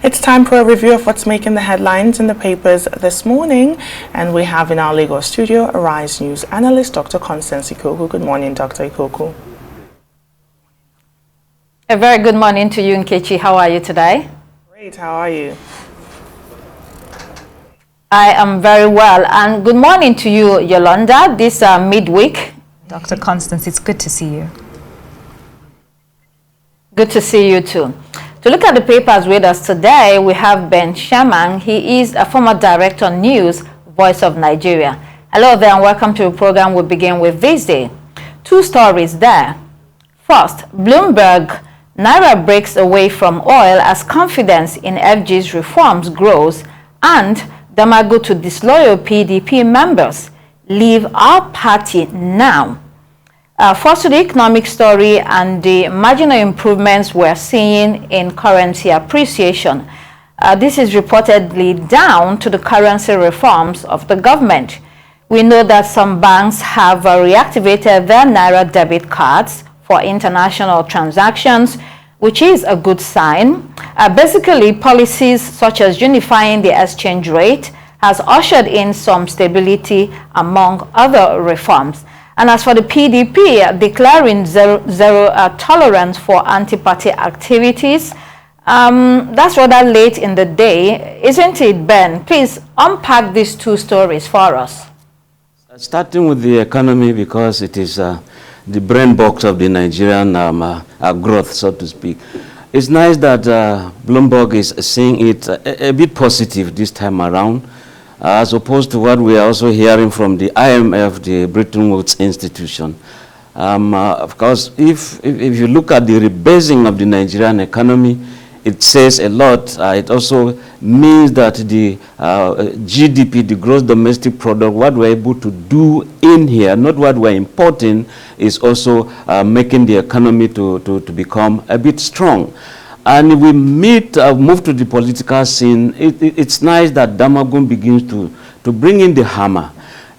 It's time for a review of what's making the headlines in the papers this morning. And we have in our Lagos studio Arise News analyst, Dr. Constance Ikoku. Good morning, Dr. Ikoku. A very good morning to you, Nkechi. How are you today? Great. How are you? I am very well. And good morning to you, Yolanda, this midweek. Dr. Constance, it's good to see you. Good to see you too. To look at the papers with us today, we have Ben Shaman. He is a former director on news, Voice of Nigeria. Hello there and welcome to the program. We'll begin with this day. Two stories there. First, Bloomberg, Naira breaks away from oil as confidence in FG's reforms grows, and Damagum to disloyal PDP members. Leave our party now. First to the economic story and the marginal improvements we're seeing in currency appreciation. This is reportedly down to the currency reforms of the government. We know that some banks have reactivated their Naira debit cards for international transactions, which is a good sign. Basically, policies such as unifying the exchange rate has ushered in some stability among other reforms. And as for the PDP, declaring zero tolerance for anti-party activities, that's rather late in the day, isn't it, Ben? Please unpack these two stories for us. Starting with the economy, because it is the brain box of the Nigerian growth, so to speak. It's nice that Bloomberg is seeing it a bit positive this time around, as opposed to what we are also hearing from the IMF, the Bretton Woods institution. Of course, if you look at the rebasing of the Nigerian economy, it says a lot. It also means that the GDP, the gross domestic product, what we're able to do in here, not what we're importing, is also making the economy to become a bit strong. And if we move to the political scene, it's nice that Damagum begins to bring in the hammer.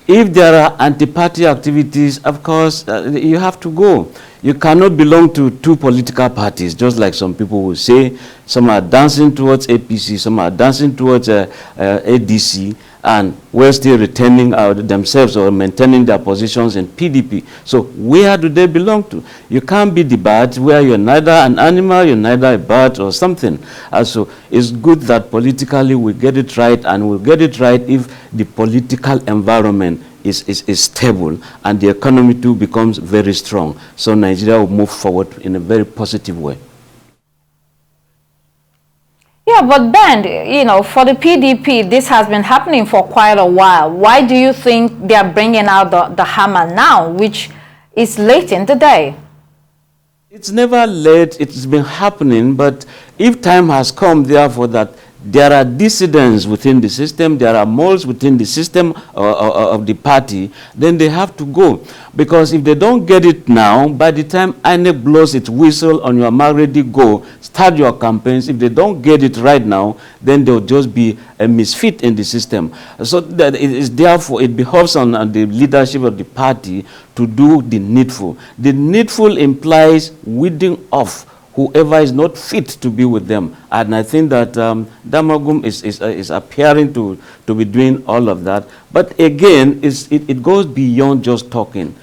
If there are anti-party activities, of course, you have to go. You cannot belong to two political parties, just like some people will say. Some are dancing towards APC, some are dancing towards ADC, and we're still retaining themselves or maintaining their positions in PDP. So where do they belong to? You can't be the bird where you're neither an animal, you're neither a bird or something. So it's good that politically we get it right, and we'll get it right if the political environment is stable and the economy too becomes very strong. So Nigeria will move forward in a very positive way. Yeah, but Ben, you know, for the PDP, this has been happening for quite a while. Why do you think they are bringing out the hammer now, which is late in the day? It's never late. It's been happening. But if time has come, therefore, that there are dissidents within the system, there are moles within the system of the party, then they have to go. Because if they don't get it now, by the time INEC blows its whistle on your already go, start your campaigns, if they don't get it right now, then they'll just be a misfit in the system. So that it is therefore, it behoves on the leadership of the party to do the needful. The needful implies weeding off whoever is not fit to be with them. And I think that Damagum is appearing to be doing all of that. But again, it goes beyond just talking.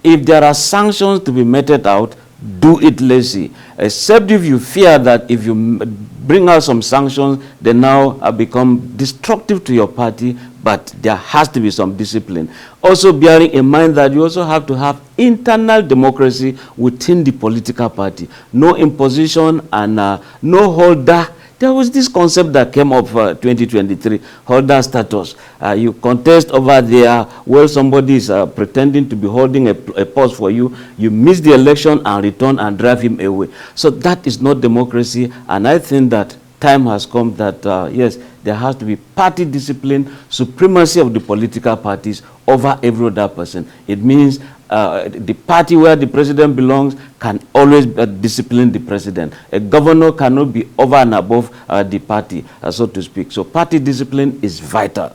If there are sanctions to be meted out, do it lazy. Except if you fear that if you bring out some sanctions, they now become destructive to your party, but there has to be some discipline. Also bearing in mind that you also have to have internal democracy within the political party. No imposition and no holder. There was this concept that came up 2023, holder status. You contest over there where somebody is pretending to be holding a post for you. You miss the election and return and drive him away. So that is not democracy. And I think that time has come that, yes, there has to be party discipline, supremacy of the political parties over every other person. It means the party where the president belongs can always discipline the president. A governor cannot be over and above the party, so to speak. So party discipline is vital.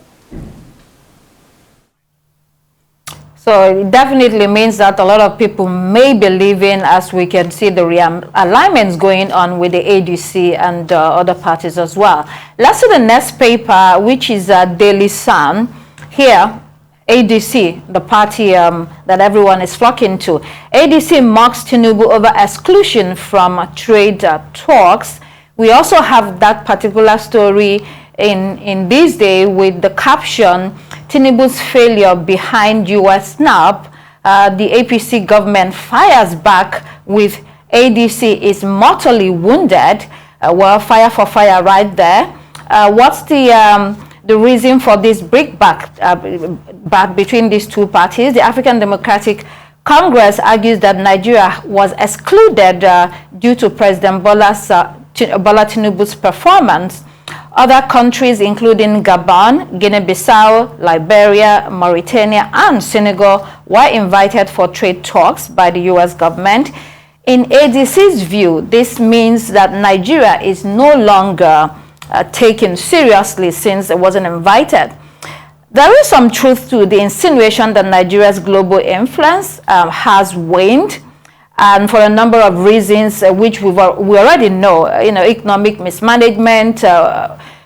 So it definitely means that a lot of people may be leaving, as we can see the realignments going on with the ADC and other parties as well. Let's see the next paper, which is Daily Sun. Here, ADC, the party that everyone is flocking to. ADC mocks Tinubu over exclusion from trade talks. We also have that particular story in this day with the caption, Tinubu's failure behind US snap. The APC government fires back with ADC is mortally wounded. Well, fire for fire right there. What's the reason for this breakback back between these two parties? The African Democratic Congress argues that Nigeria was excluded due to President Bola Tinubu's performance. Other countries, including Gabon, Guinea-Bissau, Liberia, Mauritania, and Senegal, were invited for trade talks by the U.S. government. In ADC's view, this means that Nigeria is no longer taken seriously since it wasn't invited. There is some truth to the insinuation that Nigeria's global influence has waned, and for a number of reasons which we already know, economic mismanagement,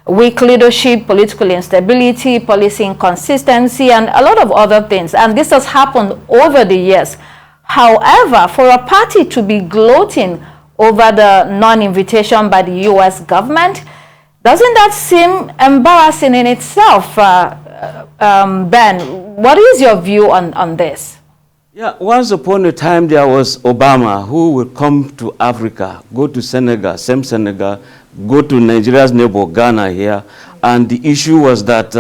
weak leadership, political instability, policy inconsistency, and a lot of other things. And this has happened over the years. However, for a party to be gloating over the non-invitation by the U.S. government, doesn't that seem embarrassing in itself? Ben, what is your view on this? Yeah, once upon a time there was Obama who would come to Africa, go to Senegal, go to Nigeria's neighbor Ghana here, and the issue was that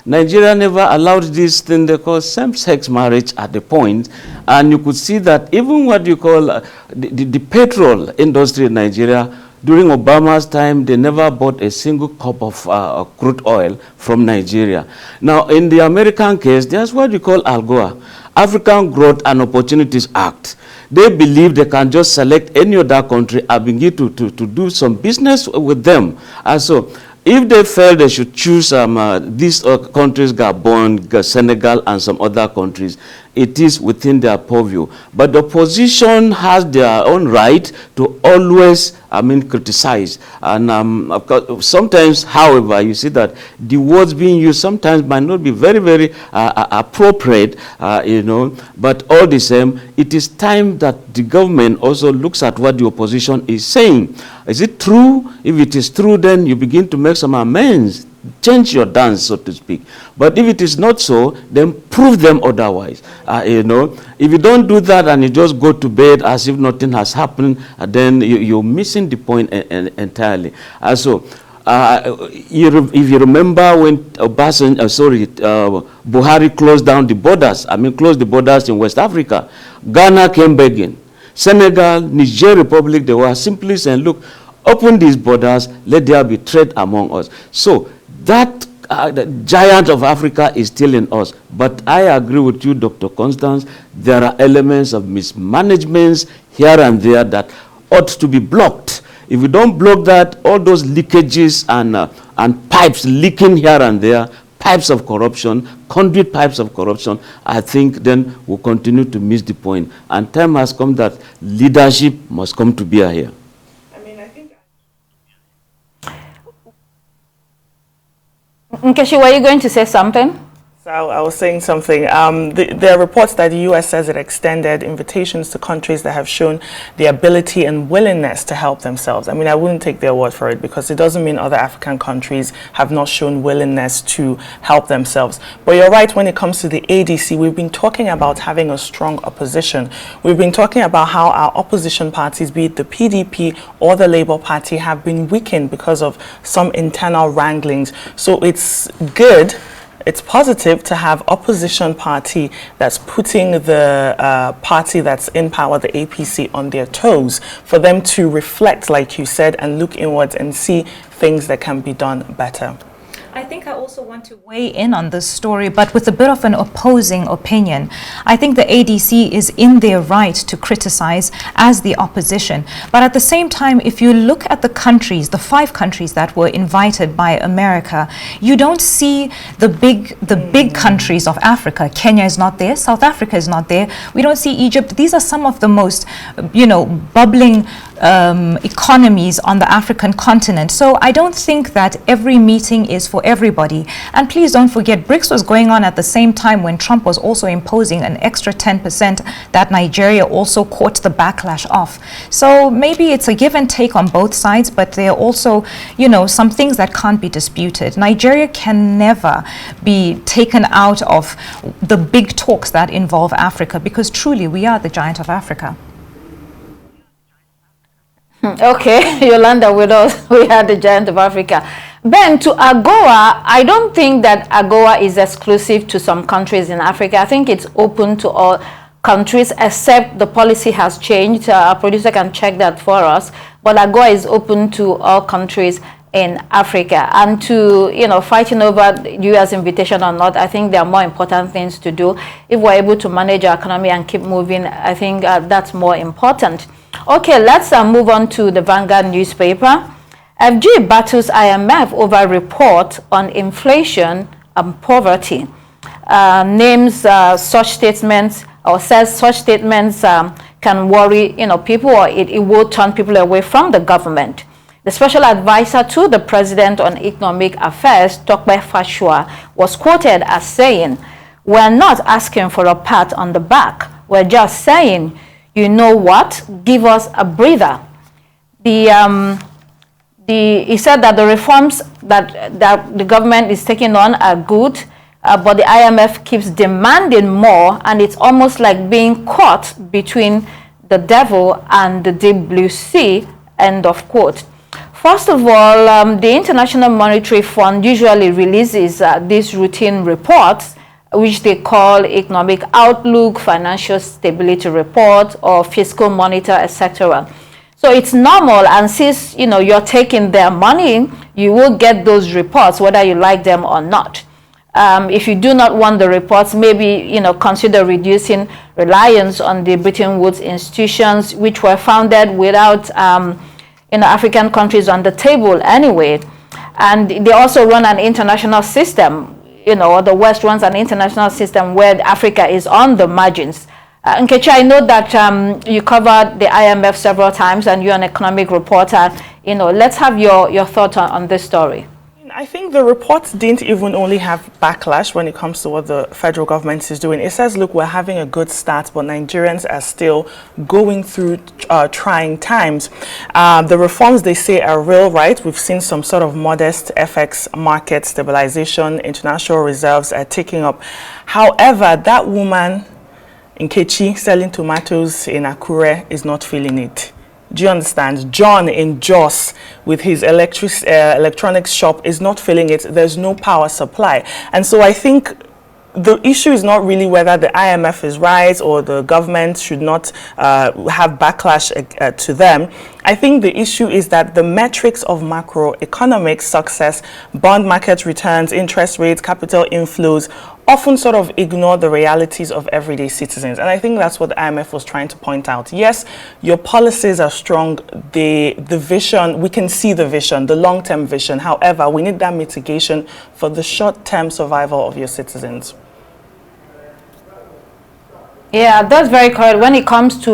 Nigeria never allowed this thing they call same-sex marriage at the point, and you could see that even what you call the petrol industry in Nigeria, during Obama's time, they never bought a single cup of crude oil from Nigeria. Now, in the American case, there's what you call ALGOA, African Growth and Opportunities Act. They believe they can just select any other country and begin to do some business with them. And so, if they felt they should choose these countries, Gabon, Senegal, and some other countries, it is within their purview. But the opposition has their own right to always, criticize. And of course, sometimes, however, you see that the words being used sometimes might not be very, very appropriate, but all the same, it is time that the government also looks at what the opposition is saying. Is it true? If it is true, then you begin to make some amends, change your dance, so to speak. But if it is not so, then prove them otherwise. If you don't do that and you just go to bed as if nothing has happened, then you're missing the point entirely. So, if you remember when Buhari closed down the borders, closed the borders in West Africa, Ghana came begging. Senegal, Niger Republic, they were simply saying, look, open these borders, let there be trade among us. So that the giant of Africa is still in us. But I agree with you, Dr. Constance, there are elements of mismanagements here and there that ought to be blocked. If we don't block that, all those leakages and pipes leaking here and there, pipes of corruption, conduit pipes of corruption, I think then we'll continue to miss the point. And time has come that leadership must come to bear here. Nkechi, were you going to say something? So I was saying something. There are reports that the U.S. says it extended invitations to countries that have shown the ability and willingness to help themselves. I wouldn't take their word for it, because it doesn't mean other African countries have not shown willingness to help themselves. But you're right, when it comes to the ADC, we've been talking about having a strong opposition. We've been talking about how our opposition parties, be it the PDP or the Labour Party, have been weakened because of some internal wranglings. So it's good. It's positive to have opposition party that's putting the party that's in power, the APC, on their toes, for them to reflect, like you said, and look inwards and see things that can be done better. I think I also also want to weigh in on this story, but with a bit of an opposing opinion. I think the ADC is in their right to criticize as the opposition. But at the same time, if you look at the countries, the 5 countries that were invited by America, you don't see the big countries of Africa. Kenya is not there. South Africa is not there. We don't see Egypt. These are some of the most, bubbling economies on the African continent. So I don't think that every meeting is for everybody. And please don't forget, BRICS was going on at the same time when Trump was also imposing an extra 10% that Nigeria also caught the backlash of. So maybe it's a give and take on both sides, but there are also, some things that can't be disputed. Nigeria can never be taken out of the big talks that involve Africa, because truly we are the giant of Africa. Okay, Yolanda with us. We are the giant of Africa. Ben, to AGOA, I don't think that AGOA is exclusive to some countries in Africa. I think it's open to all countries, except the policy has changed. Our producer can check that for us. But AGOA is open to all countries in Africa. And to, fighting over the U.S. invitation or not, I think there are more important things to do. If we're able to manage our economy and keep moving, I think that's more important. Okay, let's move on to the Vanguard newspaper. FG battles IMF over report on inflation and poverty. Names such statements, or says such statements can worry people, or it will turn people away from the government. The special advisor to the president on economic affairs, Tokpe Fashua, was quoted as saying, "We're not asking for a pat on the back. We're just saying, you know what, give us a breather." He said that the reforms that the government is taking on are good, but the IMF keeps demanding more, and it's almost like being caught between the devil and the deep blue sea, end of quote. First of all, the International Monetary Fund usually releases these routine reports, which they call economic outlook, financial stability report, or fiscal monitor, etc. So it's normal, and since you're taking their money, you will get those reports whether you like them or not. If you do not want the reports, maybe consider reducing reliance on the Bretton Woods institutions, which were founded without African countries on the table anyway. And they also run an international system. The West runs an international system where Africa is on the margins. Nkechi, I know that you covered the IMF several times, and you're an economic reporter. Let's have your thoughts on this story. I think the reports didn't even only have backlash when it comes to what the federal government is doing. It says, look, we're having a good start, but Nigerians are still going through trying times. The reforms, they say, are real, right? We've seen some sort of modest FX market stabilization. International reserves are ticking up. However, that woman, Nkechi, selling tomatoes in Akure is not feeling it. Do you understand? John in Jos with his electronics shop is not feeling it. There's no power supply. And so I think the issue is not really whether the IMF is right or the government should not have backlash to them. I think the issue is that the metrics of macroeconomic success, bond market returns, interest rates, capital inflows, often sort of ignore the realities of everyday citizens. And I think that's what the IMF was trying to point out. Yes, your policies are strong. The vision, we can see the vision, the long-term vision. However, we need that mitigation for the short-term survival of your citizens. Yeah, that's very correct. When it comes to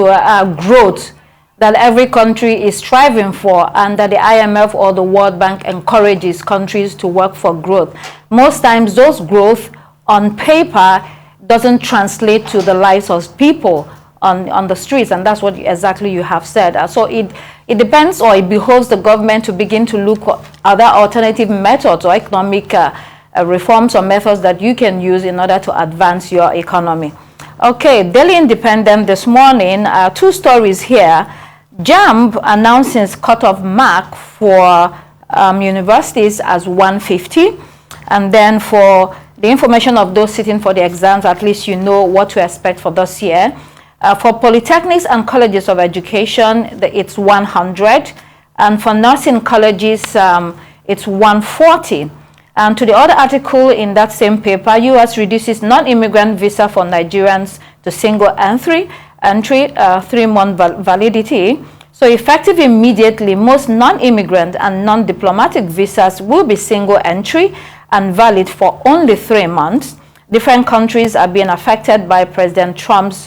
growth that every country is striving for, and that the IMF or the World Bank encourages countries to work for growth, most times those growth on paper doesn't translate to the lives of people on the streets, and that's what exactly you have said. So it depends, or it behoves the government to begin to look at other alternative methods or economic reforms or methods that you can use in order to advance your economy. Okay, Daily Independent this morning, 2 stories here. JAMB announcing its cutoff mark for universities as 150, and then for the information of those sitting for the exams, at least you know what to expect for this year. For polytechnics and colleges of education, it's 100, and for nursing colleges, it's 140. And to the other article in that same paper, U.S. reduces non-immigrant visa for Nigerians to single entry, 3-month validity. So effective immediately, most non-immigrant and non-diplomatic visas will be single entry and valid for only 3 months. Different countries are being affected by President Trump's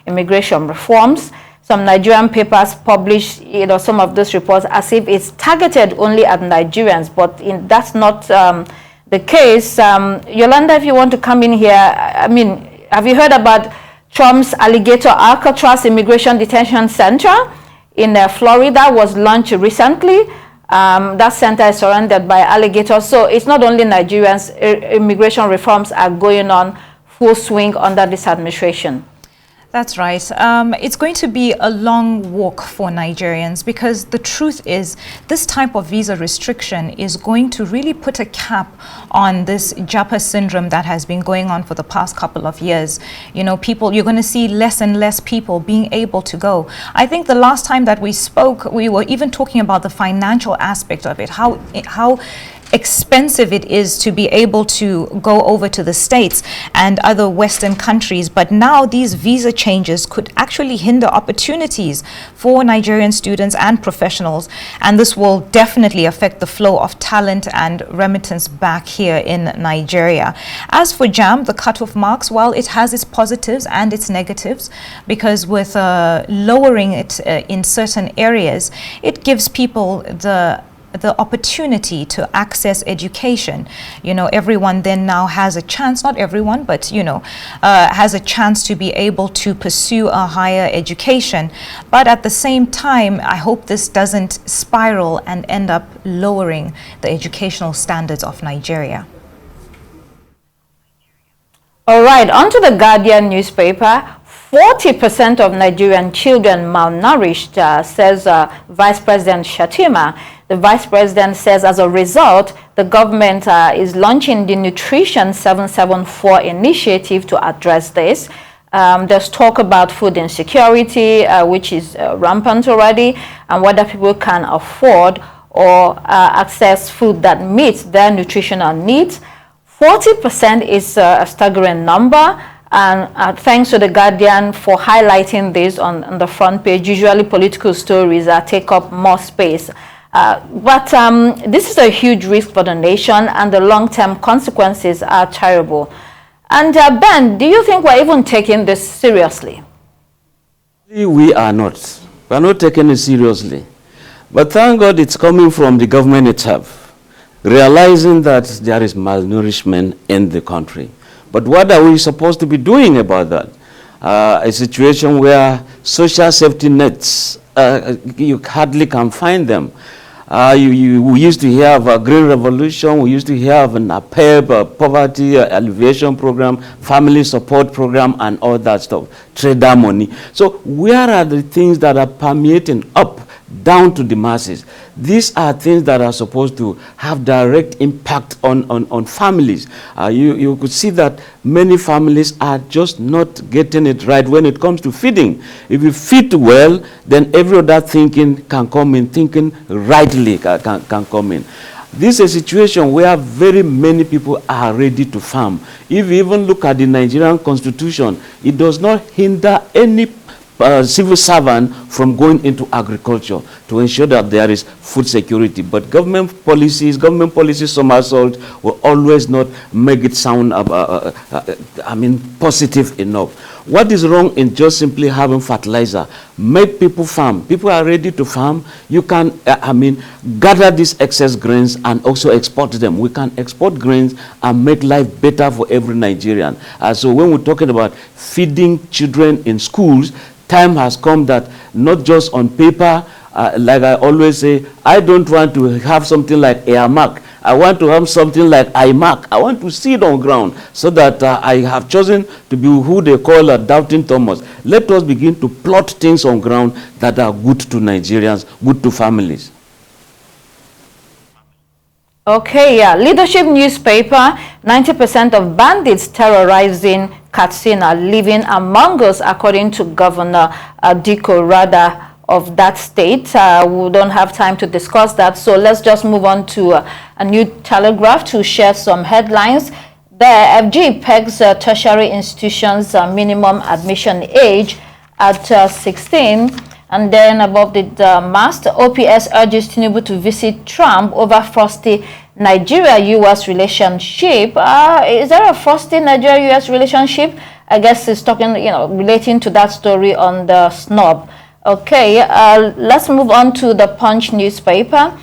immigration reforms. Some Nigerian papers publish, some of those reports as if it's targeted only at Nigerians, but that's not the case. Yolanda, if you want to come in here, I mean, have you heard about Trump's alligator Alcatraz Immigration Detention Center in Florida? Was launched recently. That center is surrounded by alligators. So it's not only Nigerians, immigration reforms are going on full swing under this administration. That's right. It's going to be a long walk for Nigerians, because the truth is this type of visa restriction is going to really put a cap on this Japa syndrome that has been going on for the past couple of years. You're going to see less and less people being able to go. I think the last time that we spoke, we were even talking about the financial aspect of it, how expensive it is to be able to go over to the States and other Western countries. But now these visa changes could actually hinder opportunities for Nigerian students and professionals, and this will definitely affect the flow of talent and remittance back here in Nigeria. As for JAM, the cutoff marks, well, it has its positives and its negatives, because with lowering it in certain areas, it gives people the opportunity to access education. Everyone then now has a chance, not everyone, but has a chance to be able to pursue a higher education. But at the same time, I hope this doesn't spiral and end up lowering the educational standards of Nigeria. All right, on to the Guardian newspaper. 40% of Nigerian children malnourished, says Vice President Shatima. The Vice President says as a result, the government is launching the Nutrition 774 initiative to address this. There's talk about food insecurity, which is rampant already, and whether people can afford or access food that meets their nutritional needs. 40% is a staggering number. And thanks to the Guardian for highlighting this on the front page. Usually political stories take up more space. But this is a huge risk for the nation, and the long-term consequences are terrible. And Ben, do you think we're even taking this seriously? We are not. We are not taking it seriously. But thank God it's coming from the government itself, realizing that there is malnourishment in the country. But what are we supposed to be doing about that? A situation where social safety nets, you hardly can find them. We used to have a Green Revolution, we used to have an APEB, Poverty Alleviation Program, Family Support Program, and all that stuff, trader money. So where are the things that are permeating up down to the masses? These are things that are supposed to have direct impact on families. You could see that many families are just not getting it right when it comes to feeding. If you feed well, then every other thinking can come in, thinking rightly can come in. This is a situation where very many people are ready to farm. If you even look at the Nigerian Constitution, it does not hinder any civil servant from going into agriculture to ensure that there is food security. But government policy somersault will always not make it sound positive enough. What is wrong in just simply having fertilizer? Make people farm. People are ready to farm. You can gather these excess grains and also export them. We can export grains and make life better for every Nigerian. So when we're talking about feeding children in schools, time has come that not just on paper, like I always say, I don't want to have something like Airmark. I want to have something like iMark. I want to see it on ground so that I have chosen to be who they call a doubting Thomas. Let us begin to plot things on ground that are good to Nigerians, good to families. Okay, yeah. Leadership newspaper, 90% of bandits terrorizing Katsina living among us, according to Governor Diko Rada of that state. We don't have time to discuss that, so let's just move on to a New Telegraph to share some headlines. The FG pegs tertiary institutions minimum admission age at 16. And then above the mast, OPS urges Tinubu to visit Trump over frosty Nigeria-U.S. relationship. Is there a frosty Nigeria-U.S. relationship? I guess it's talking, relating to that story on the snub. Okay, let's move on to the Punch newspaper.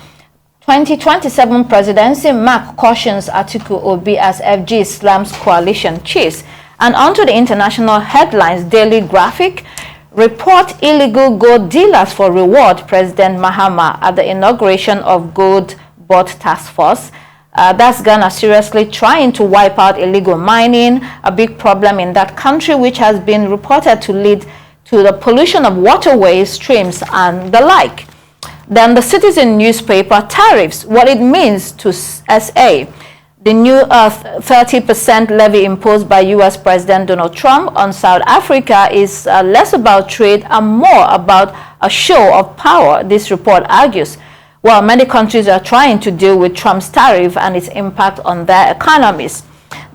2027 presidency, Mark cautions Atiku Obi as FG slams coalition chase. And onto the international headlines, Daily Graphic. Report illegal gold dealers for reward President Mahama at the inauguration of Gold Board Task Force. That's Ghana seriously trying to wipe out illegal mining, a big problem in that country, which has been reported to lead to the pollution of waterways, streams, and the like. Then the Citizen newspaper, tariffs, what it means to SA. The new 30% levy imposed by U.S. President Donald Trump on South Africa is less about trade and more about a show of power, this report argues. While many countries are trying to deal with Trump's tariff and its impact on their economies.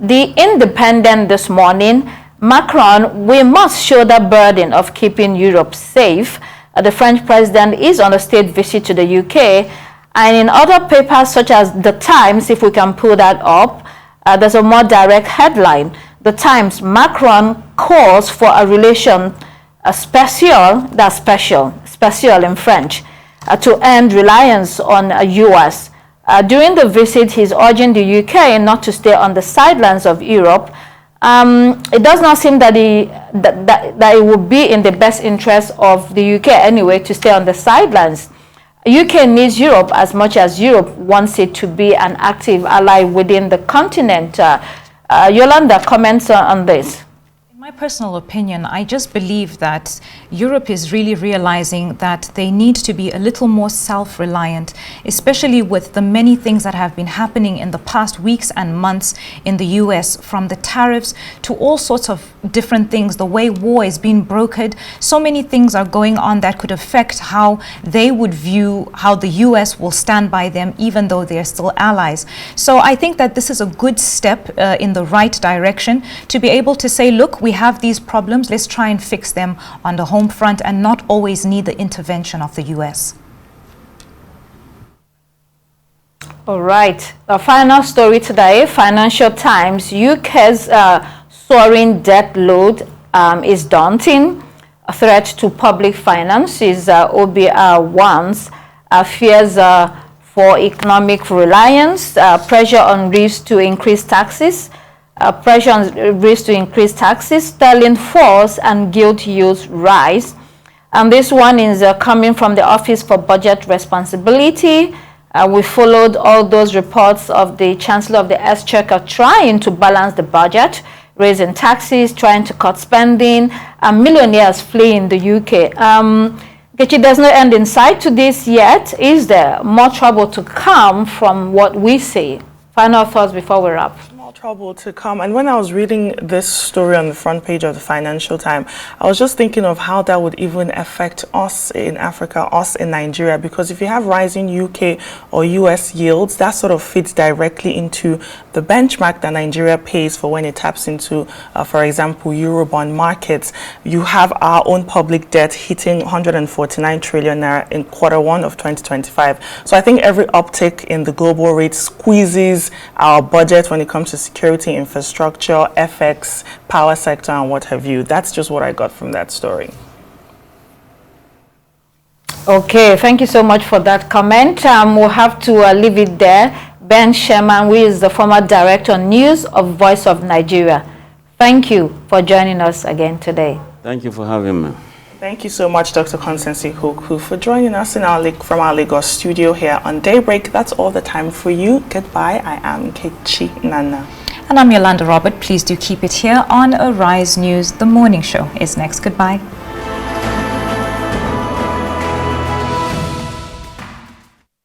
The Independent this morning, Macron, we must shoulder the burden of keeping Europe safe. The French president is on a state visit to the UK. And in other papers such as The Times, if we can pull that up, there's a more direct headline. The Times, Macron calls for a relation special in French, to end reliance on US. During the visit, he's urging the UK not to stay on the sidelines of Europe. It does not seem that it would be in the best interest of the UK anyway to stay on the sidelines. UK needs Europe as much as Europe wants it to be an active ally within the continent. Yolanda, comments on this? In my personal opinion, I just believe that Europe is really realizing that they need to be a little more self-reliant, especially with the many things that have been happening in the past weeks and months in the US, from the tariffs to all sorts of different things, the way war is being brokered. So many things are going on that could affect how they would view how the US will stand by them, even though they're still allies. So I think that this is a good step in the right direction to be able to say, look, we have these problems, let's try and fix them on the home front and not always need the intervention of the US. All right, the final story today, Financial Times, UK's soaring debt load is daunting. A threat to public finances, OBR warns, fears for economic reliance, pressure on risks to increase taxes, sterling falls and gilt yields rise. And this one is coming from the Office for Budget Responsibility. We followed all those reports of the Chancellor of the Exchequer trying to balance the budget, raising taxes, trying to cut spending, and millionaires fleeing the UK. There's no end in sight to this yet. Is there more trouble to come from what we see? Final thoughts before we wrap. Trouble to come. And when I was reading this story on the front page of the Financial Times, I was just thinking of how that would even affect us in Africa, us in Nigeria, because if you have rising UK or US yields, that sort of fits directly into the benchmark that Nigeria pays for when it taps into, for example, Eurobond markets. You have our own public debt hitting 149 trillion naira in Q1 of 2025. So I think every uptick in the global rate squeezes our budget when it comes to security, infrastructure, FX, power sector, and what have you. That's just what I got from that story. Okay, thank you so much for that comment. We'll have to leave it there. Ben Sherman, who is the former Director on News of Voice of Nigeria. Thank you for joining us again today. Thank you for having me. Thank you so much, Dr. Constance Ihoku, from joining us from our Lagos studio here on Daybreak. That's all the time for you. Goodbye. I am Kechi Nana. And I'm Yolanda Robert. Please do keep it here on Arise News. The morning show is next. Goodbye.